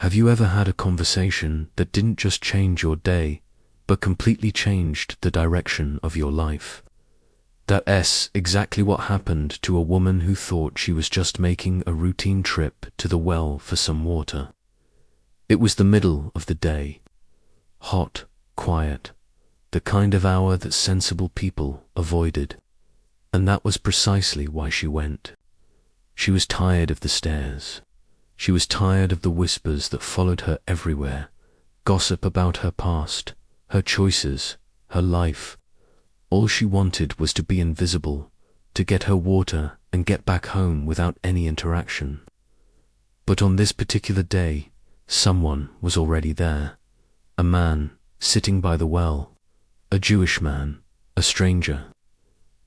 Have you ever had a conversation that didn't just change your day, but completely changed the direction of your life? That's exactly what happened to a woman who thought she was just making a routine trip to the well for some water. It was the middle of the day. Hot, quiet, the kind of hour that sensible people avoided. And that was precisely why she went. She was tired of the stares. She was tired of the whispers that followed her everywhere, gossip about her past, her choices, her life. All she wanted was to be invisible, to get her water and get back home without any interaction. But on this particular day, someone was already there. A man sitting by the well, a Jewish man, a stranger.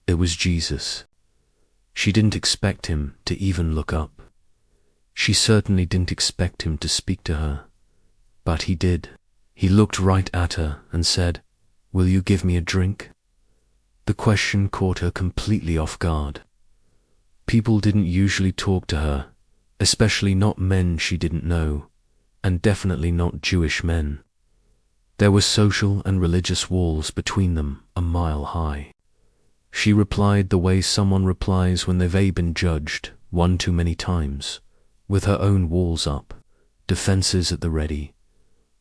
It was Jesus. She didn't expect him to even look up. She certainly didn't expect him to speak to her. But he did. He looked right at her and said, "Will you give me a drink?" The question caught her completely off guard. People didn't usually talk to her, especially not men she didn't know, and definitely not Jewish men. There were social and religious walls between them a mile high. She replied the way someone replies when they've been judged one too many times, with her own walls up, defenses at the ready.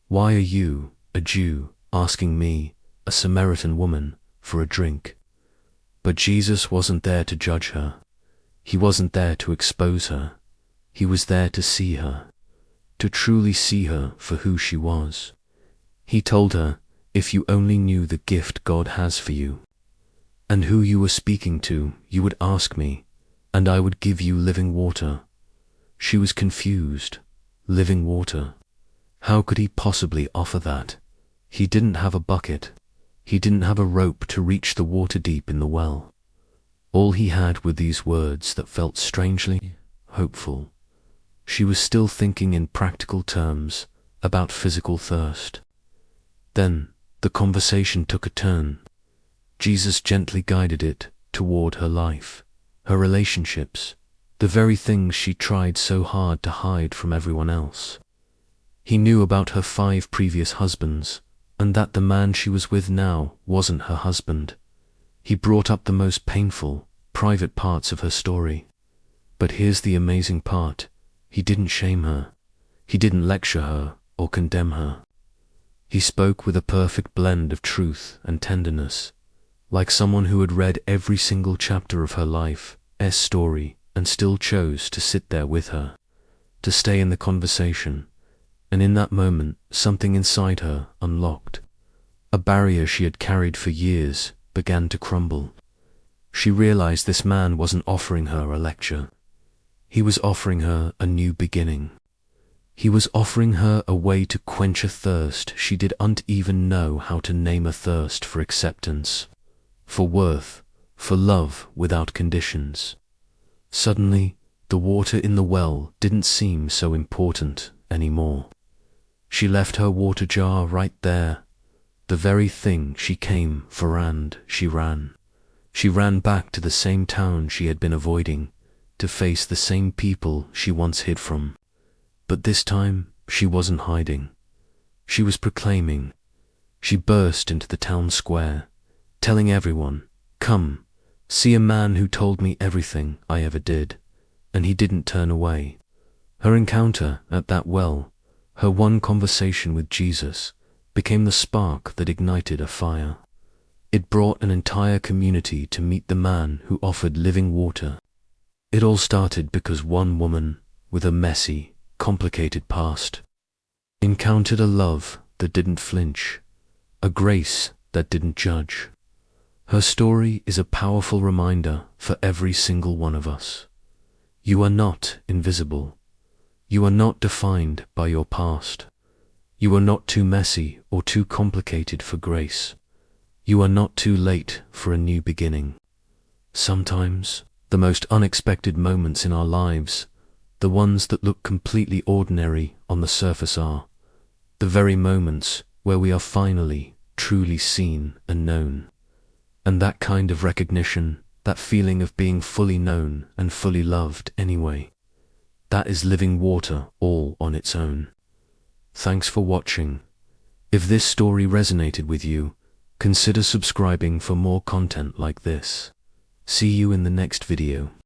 Why are you, a Jew, asking me, a Samaritan woman, for a drink? But Jesus wasn't there to judge her. He wasn't there to expose her. He was there to see her, to truly see her for who she was. He told her, if you only knew the gift God has for you, and who you were speaking to, you would ask me, and I would give you living water. She was confused. Living water. How could he possibly offer that? He didn't have a bucket. He didn't have a rope to reach the water deep in the well. All he had were these words that felt strangely hopeful. She was still thinking in practical terms about physical thirst. Then the conversation took a turn. Jesus gently guided it toward her life, her relationships, the very things she tried so hard to hide from everyone else. He knew about her 5 previous husbands, and that the man she was with now wasn't her husband. He brought up the most painful, private parts of her story. But here's the amazing part. He didn't shame her. He didn't lecture her or condemn her. He spoke with a perfect blend of truth and tenderness, like someone who had read every single chapter of her life's story and still chose to sit there with her, to stay in the conversation. And in that moment, something inside her unlocked. A barrier she had carried for years began to crumble. She realized this man wasn't offering her a lecture. He was offering her a new beginning. He was offering her a way to quench a thirst she didn't even know how to name, a thirst for acceptance, for worth, for love without conditions. Suddenly, the water in the well didn't seem so important anymore. She left her water jar right there, the very thing she came for, and she ran. She ran back to the same town she had been avoiding, to face the same people she once hid from. But this time, she wasn't hiding. She was proclaiming. She burst into the town square, telling everyone, "Come, see a man who told me everything I ever did, and he didn't turn away." Her encounter at that well, her one conversation with Jesus, became the spark that ignited a fire. It brought an entire community to meet the man who offered living water. It all started because one woman, with a messy, complicated past, encountered a love that didn't flinch, a grace that didn't judge. Her story is a powerful reminder for every single one of us. You are not invisible. You are not defined by your past. You are not too messy or too complicated for grace. You are not too late for a new beginning. Sometimes, the most unexpected moments in our lives, the ones that look completely ordinary on the surface, are the very moments where we are finally, truly seen and known. And that kind of recognition, that feeling of being fully known and fully loved anyway, that is living water all on its own. Thanks for watching. If this story resonated with you, consider subscribing for more content like this. See you in the next video.